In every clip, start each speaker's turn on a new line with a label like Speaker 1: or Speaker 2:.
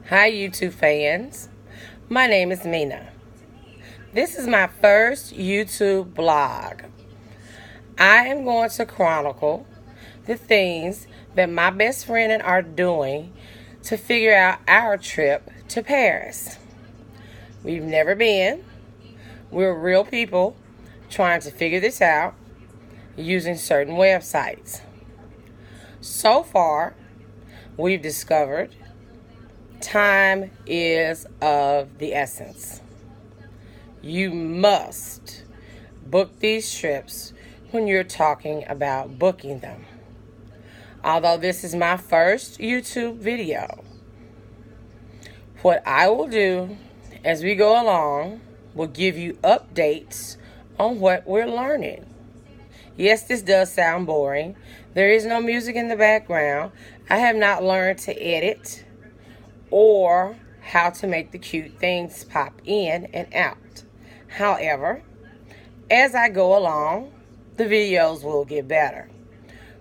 Speaker 1: Hi YouTube fans, my name is Menia. This is my first YouTube blog. I am going to chronicle the things that my best friend and I are doing to figure out our trip to Paris. We've never been. We're real people trying to figure this out using certain websites. So far, we've discovered time is of the essence. You must book these trips when you're talking about booking them. Although this is my first YouTube video, what I will do as we go along will give you updates on what we're learning. Yes, this does sound boring. There is no music in the background. I have not learned to edit or how to make the cute things pop in and out. However, as I go along, the videos will get better.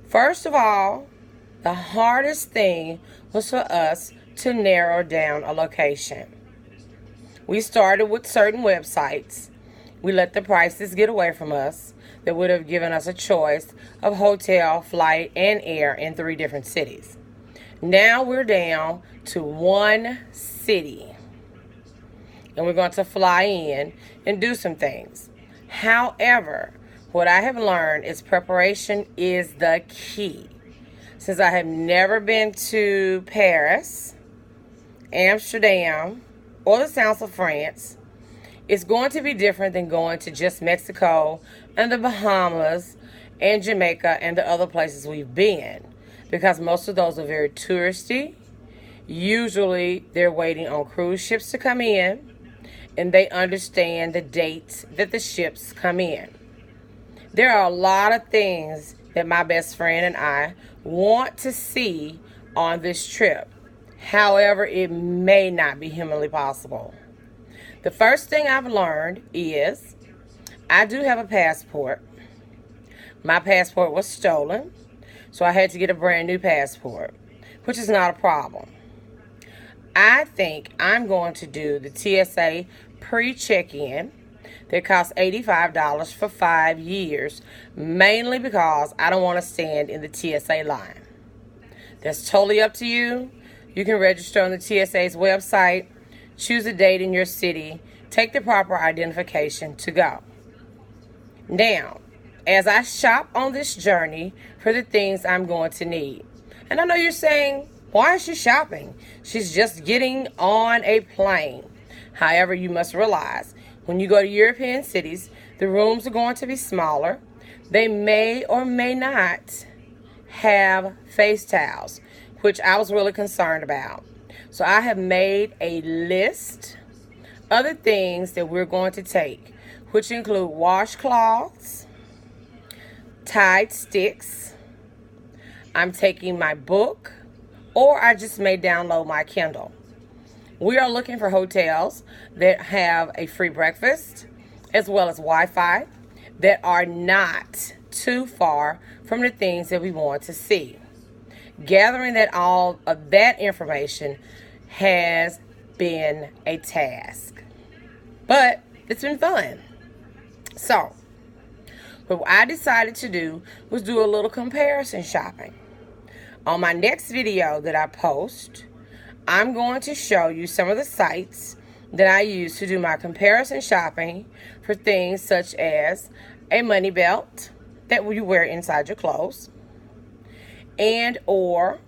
Speaker 1: First of all, the hardest thing was for us to narrow down a location. We started with certain websites. We let the prices get away from us that would have given us a choice of hotel, flight, and air in 3 different cities. Now we're down to 1 city, and we're going to fly in and do some things. However, what I have learned is preparation is the key. Since I have never been to Paris, Amsterdam, or the south of France, it's going to be different than going to just Mexico and the Bahamas and Jamaica and the other places we've been, because most of those are very touristy. Usually they're waiting on cruise ships to come in, and they understand the dates that the ships come in. There are a lot of things that my best friend and I want to see on this trip. However, it may not be humanly possible. The first thing I've learned is I do have a passport. My passport was stolen, so I had to get a brand new passport, which is not a problem. I think I'm going to do the TSA pre-check-in that costs $85 for 5 years, mainly because I don't want to stand in the TSA line. That's totally up to you. You can register on the TSA's website, choose a date in your city, take the proper identification to go. Now, as I shop on this journey for the things I'm going to need, and I know you're saying, why is she shopping? She's just getting on a plane. However, you must realize when you go to European cities, the rooms are going to be smaller. They may or may not have face towels, which I was really concerned about. So I have made a list of the things that we're going to take, which include washcloths, Tide sticks. I'm taking my book, or I just may download my Kindle. We are looking for hotels that have a free breakfast as well as Wi-Fi that are not too far from the things that we want to see. Gathering that all of that information has been a task, but it's been fun. So what I decided to do was do a little comparison shopping. On my next video that I post, I'm going to show you some of the sites that I use to do my comparison shopping for things such as a money belt that you wear inside your clothes, and or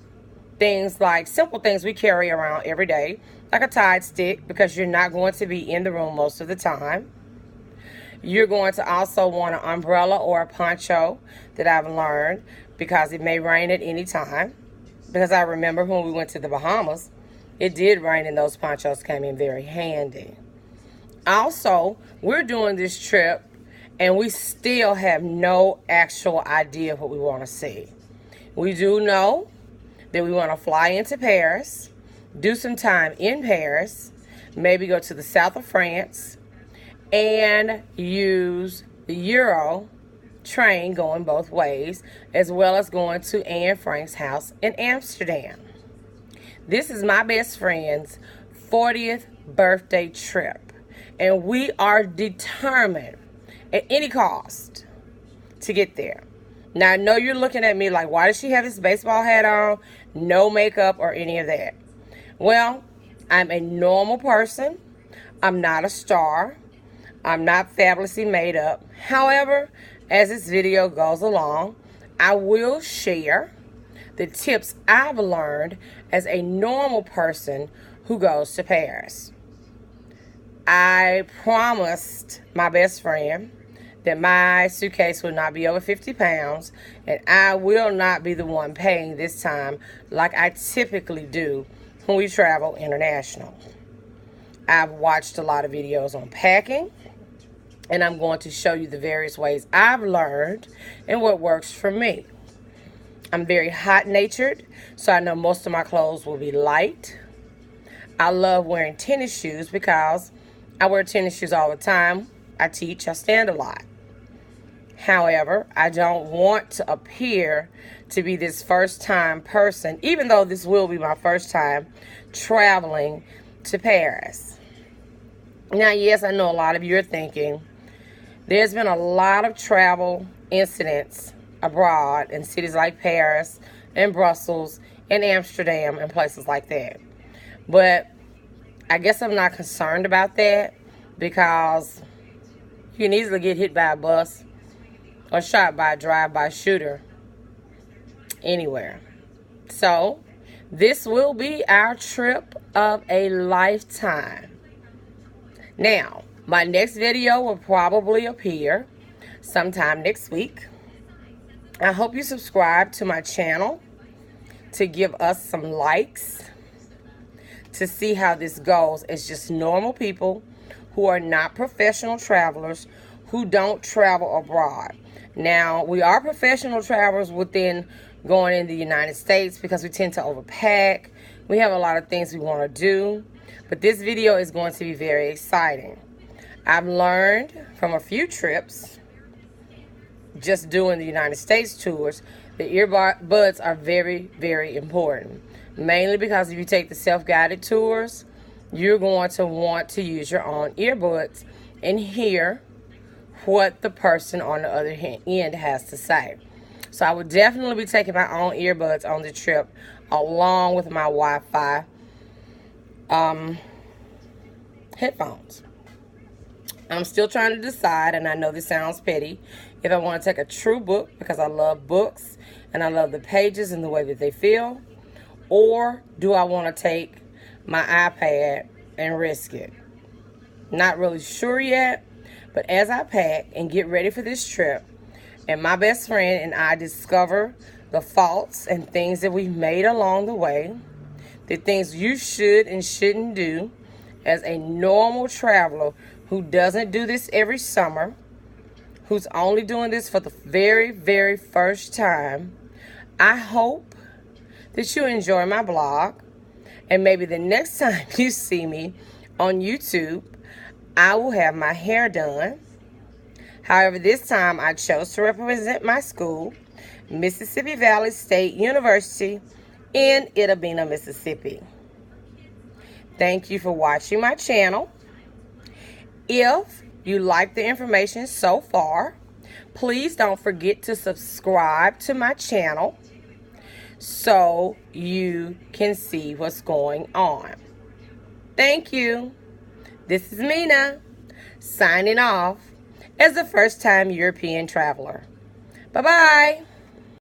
Speaker 1: things like simple things we carry around every day, like a Tide stick, because you're not going to be in the room most of the time. You're going to also want an umbrella or a poncho that I've learned, because it may rain at any time. Because I remember when we went to the Bahamas, it did rain and those ponchos came in very handy. Also, we're doing this trip and we still have no actual idea of what we want to see. We do know that we want to fly into Paris, do some time in Paris, maybe go to the south of France, and use the Euro train going both ways, as well as going to Anne Frank's house in Amsterdam. This is my best friend's 40th birthday trip, and we are determined at any cost to get there. Now, I know you're looking at me like, why does she have this baseball hat on? No makeup or any of that. Well, I'm a normal person. I'm not a star. I'm not fabulously made up. However, as this video goes along, I will share the tips I've learned as a normal person who goes to Paris. I promised my best friend that my suitcase will not be over 50 pounds, and I will not be the one paying this time like I typically do when we travel international. I've watched a lot of videos on packing, and I'm going to show you the various ways I've learned and what works for me. I'm very hot-natured, so I know most of my clothes will be light. I love wearing tennis shoes because I wear tennis shoes all the time. I teach, I stand a lot. However, I don't want to appear to be this first-time person, even though this will be my first time traveling to Paris. Now, yes, I know a lot of you are thinking, there's been a lot of travel incidents abroad in cities like Paris and Brussels and Amsterdam and places like that. But I guess I'm not concerned about that because you can easily get hit by a bus or shot by a drive-by shooter anywhere. So this will be our trip of a lifetime. Now, my next video will probably appear sometime next week. I hope you subscribe to my channel to give us some likes to see how this goes as just normal people who are not professional travelers who don't travel abroad. Now, we are professional travelers within going in the United States because we tend to overpack. We have a lot of things we want to do, but this video is going to be very exciting. I've learned from a few trips just doing the United States tours, the earbuds are very, very important. Mainly because if you take the self-guided tours, you're going to want to use your own earbuds and hear what the person on the other end has to say. So I would definitely be taking my own earbuds on the trip along with my Wi-Fi headphones. I'm still trying to decide, and I know this sounds petty, if I want to take a true book because I love books and I love the pages and the way that they feel, or do I want to take my iPad and risk it? Not really sure yet, but as I pack and get ready for this trip, and my best friend and I discover the faults and things that we've made along the way, the things you should and shouldn't do as a normal traveler who doesn't do this every summer, who's only doing this for the very, very first time, I hope that you enjoy my blog, and maybe the next time you see me on YouTube, I will have my hair done. However, this time I chose to represent my school, Mississippi Valley State University in Itta Bena, Mississippi. Thank you for watching my channel. If you like the information so far, please don't forget to subscribe to my channel so you can see what's going on. Thank you. This is Menia, signing off as a first-time European traveler. Bye-bye.